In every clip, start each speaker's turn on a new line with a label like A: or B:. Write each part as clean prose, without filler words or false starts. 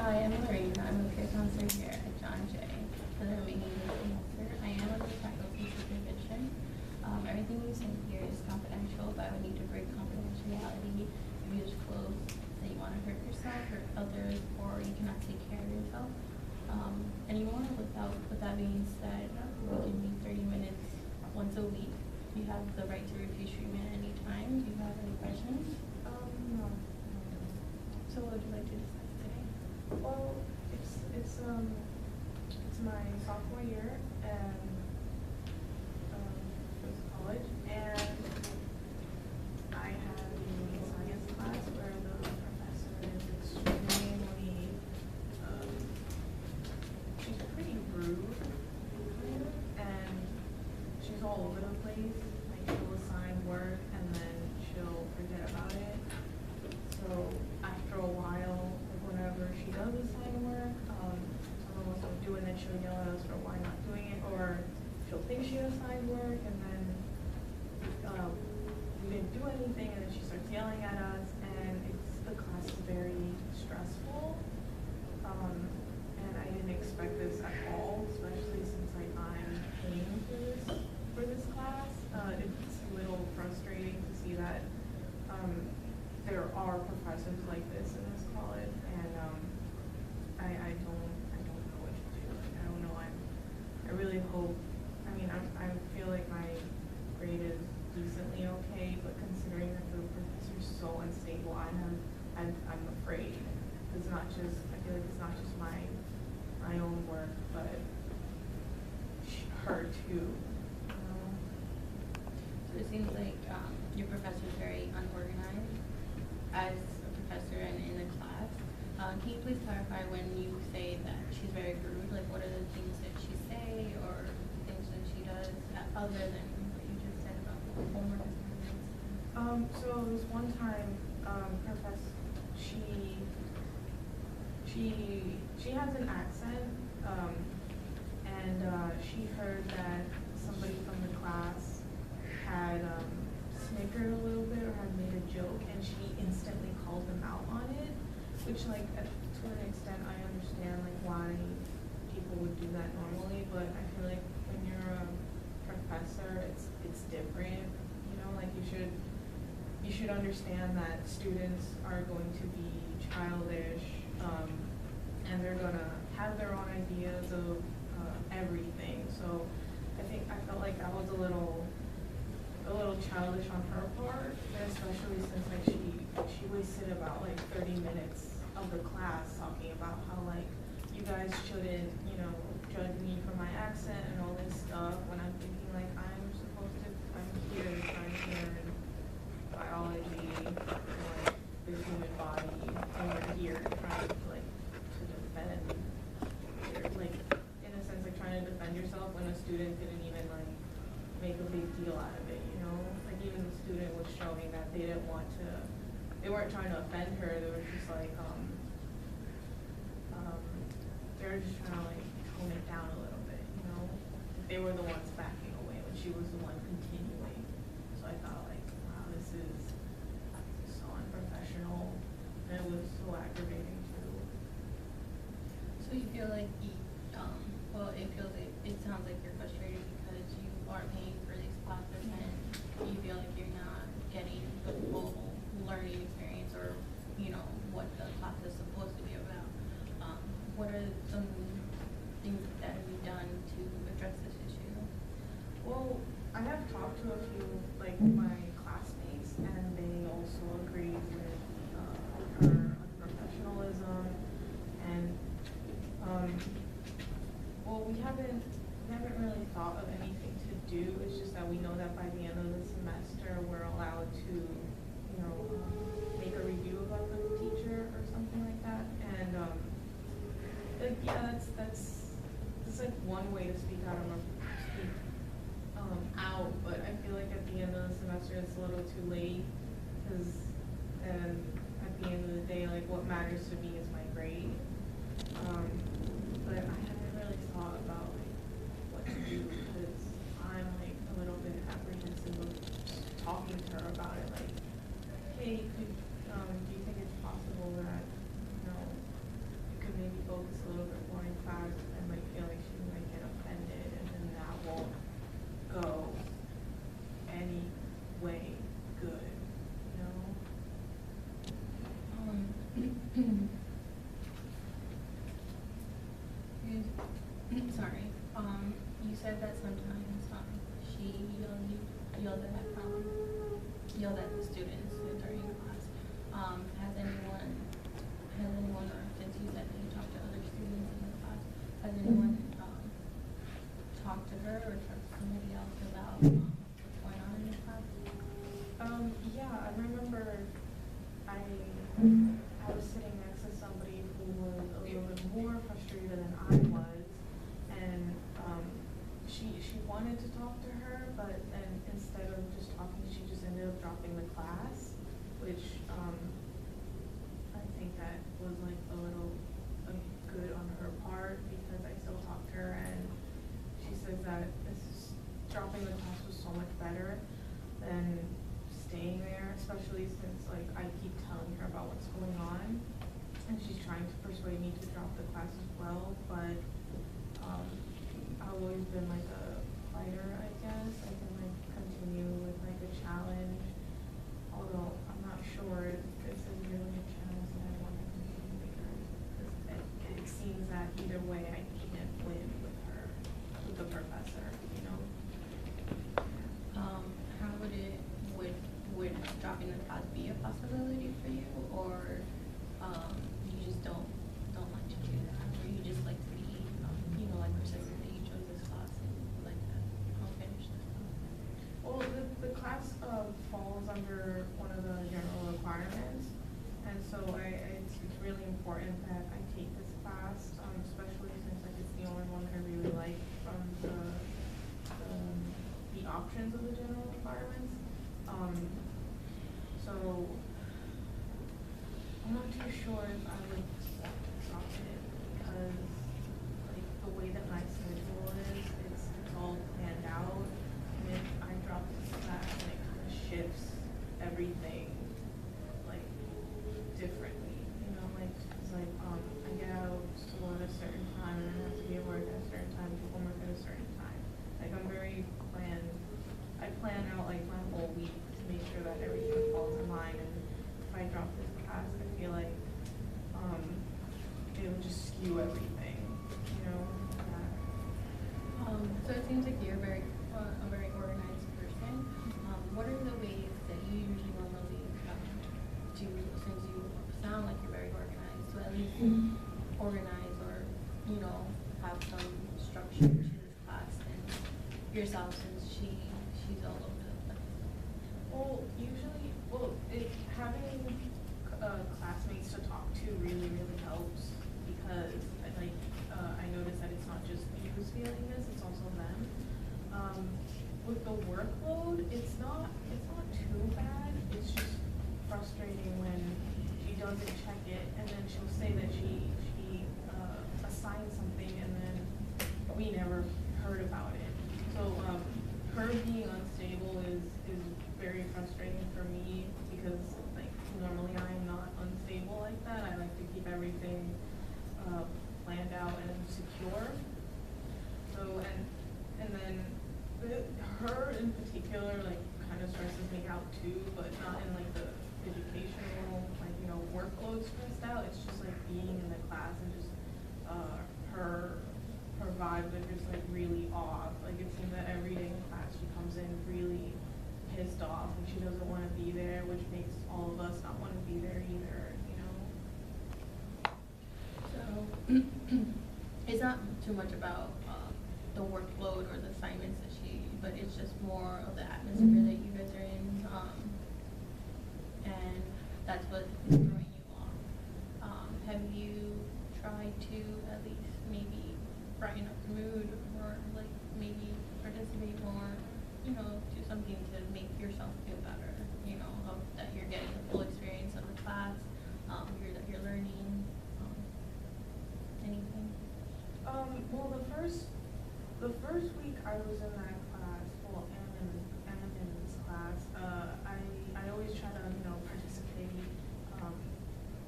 A: Hi, I'm Lorena. I'm a peer counselor here at John Jay for the remaining semester. I am under faculty supervision. Everything you say here is confidential, but I would need to break confidentiality if you disclose that you want to hurt yourself, hurt others, or you cannot take care of yourself anymore. With that being said, we can meet 30 minutes once a week. You have the right to refuse treatment at any time. Do you have any questions?
B: No.
A: So what would you like to discuss today?
B: Well, it's my sophomore year and with college, and I have a science class where the professor is extremely she's pretty rude, and she's all over the place. Like, she'll assign work and then she'll forget about it. So after a while, like whenever she does assign work, someone will start doing it, she'll yell at us for why not doing it, or she'll think she assigned work and then we didn't do anything, and then she starts yelling at us, and the class is very stressful. And I didn't expect this at all, especially since like I'm paying for this class. It's a little frustrating to see that there are professors like this in this college, and I don't know what to do. Like, I don't know. I really hope. I mean, I feel like my grade is decently okay, but considering that the professor's so unstable, I'm afraid. It's not just. I feel like it's not just my own work, but her too.
A: So it seems like your professor is very unorganized as a professor and in a class. Can you please clarify when you say that she's very rude? Like, what are the things that she say or things that she does other than what you just said about the homework assignments?
B: So this one time, professor, she has an accent, and she heard that somebody from the class had snickered a little bit or had made a joke, and she instantly called them out on it, which, like, to an extent I understand like why people would do that normally, but I feel like when you're a professor, it's different, you know. Like, you should understand that students are going to be childish, and they're gonna have their own ideas of everything. So I felt like that was a little childish on her part, especially since like she wasted about like 30 minutes of the class talking about how like you guys shouldn't, you know, judge me for my accent and all this stuff, when I'm thinking like I'm here to try to learn biology, like the human body, and we're here trying to defend, like, in a sense, like trying to defend yourself when a student didn't even like make a big deal out of it, you know? Like, even the student was showing that they weren't trying to offend her, they were just like, they were just trying to like tone it down a little bit, you know? They were the ones backing away when she was the one continuing. So I thought like, wow, this is so unprofessional, and it was so aggravating too.
A: So you feel like it sounds like you're frustrated because you are paying for these classes and you feel like you're not getting the full learning experience, or, you know, what the class is supposed to be about. What are some things that have you done to address this issue?
B: Well, I have talked to a few, like, my classmates, and they also agree with her unprofessionalism, and well, we haven't really thought of anything to do. It's just that we know that by the end of the semester we're allowed to, you know, make a review about the teacher or something like that, and like, yeah, that's like one way to speak out out, but I feel like at the end of the semester it's a little too late, because then at the end of the day, like, what matters to me is my grade. But I haven't really thought about like what to do, because I'm like a little bit apprehensive of talking to her about it. Like, hey, do you think it's possible that, you know, you could
A: said that sometimes she yelled at the students during class. Has anyone, or since you said that you talked to other students in the class, has anyone talked to her or talked to somebody else about what's going on in the class?
B: Yeah, I remember I was sitting next to somebody who was a little bit more frustrated than I was, and she wanted to talk to her, but then instead of just talking, she just ended up dropping the class, which I think that was like a little good on her part, because I still talked to her and she says that dropping the class was so much better than staying there, especially since like I keep telling her about what's going on, and she's trying to persuade me to drop the class as well. But I've always been like a fighter, I guess. I can like continue with like a challenge, although I'm not sure if this is really a challenge that I want to continue, because it seems that either way I can't win with her, with the professor, you know.
A: How would dropping the class be a possibility for you, or you just don't like to do that, or you just like to be, like persistent that you chose this class and like that I'll finish this class?
B: Well, the class falls under one of the general requirements, and so it's really important that I take this class, especially since like it's the only one that I really like from the options of the general requirements. So I'm not too sure if I would drop it, because like the way that my schedule is, it's all planned out, and if I drop this class, and it kind of shifts everything like differently, you know, like it's like I get out of school at a certain time and I have to be at work at a certain time, do homework at a certain time. Like I'm very planned. I plan out like my whole week to make sure that everything falls in line, and if I drop this class, I feel like it would just skew everything, you know.
A: So it seems like you're a very organized person. What are the ways that you usually normally do, since you sound like you're very organized, so at least organize, or have some structure to this class and yourself, since she's all over the place?
B: Well, usually, having classmates to talk to really helps, because I notice that it's not just me who's feeling this, it's also them. With the workload, it's not too bad. It's just frustrating when she doesn't check it, and then she'll say that she assigned something, and then we never heard about it. So her being unstable is very frustrating for me, because like normally I am not unstable like that. I like to keep everything planned out and secure. So and then her in particular like kind of stresses me out too, but not in like the educational workload stressed out. It's just like being in the class and just her vibes are just like really off. Like it seems that every day in class she comes in really pissed off and she doesn't want to be there, which makes all of us not want to be there either, you know.
A: So it's not too much about the workload or the assignments that but it's just more of the atmosphere that you guys are in, and that's what is throwing you off. Have you tried to at least maybe brighten up the mood, or like maybe participate more, do something to make yourself feel better, that you're getting the full experience of the class, that you're learning, anything?
B: Well, the first week I was in that class, and in this class, I always try to participate,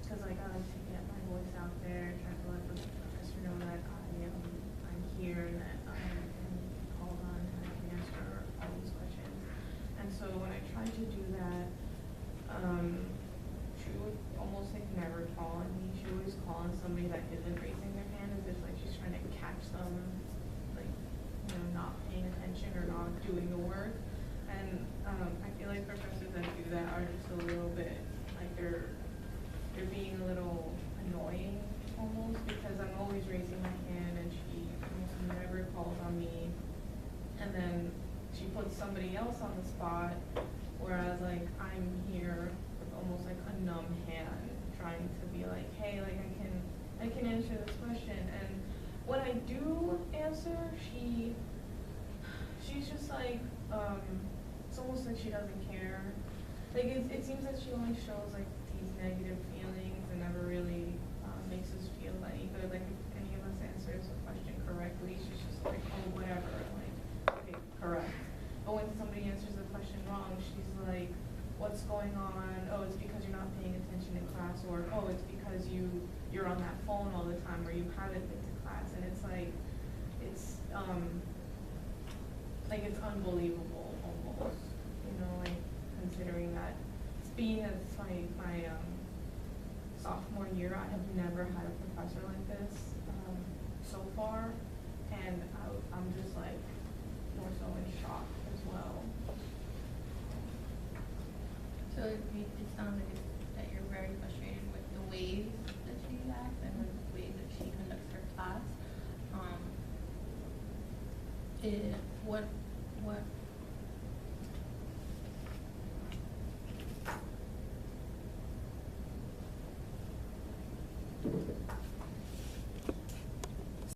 B: because like I like to get my voice out there, try to let the professor know that I'm here and that I can call on and I can answer all these questions. And so when I tried to do that, she would almost like never call on me. She would always call on somebody that isn't raising their hand, as if like she's trying to catch them, like not paying attention or not doing the work. And I feel like professors that do that are just a little bit, like they're being a little annoying almost, because I'm always raising my hand and she almost never calls on me. And then she puts somebody else on the spot, whereas like I'm here with almost like a numb hand trying to be like, hey, like I can answer this question. And when I do answer, she's just like, it's almost like she doesn't care. Like it seems that she only shows like these negative feelings and never really makes us feel any good. Like if any of us answers a question correctly, she's just like, oh, whatever, like, okay, correct. But when somebody answers the question wrong, she's like, what's going on? Oh, it's because you're not paying attention in class, or oh, it's because you're on that phone all the time, or you haven't been to class. And it's like it's unbelievable almost, you know, like considering that being as my sophomore year, I have never had a professor like this so far, and I'm just like more so in shock as well.
A: So it sounds like that you're very frustrated with the ways that she acts and with the ways that she conducts her class.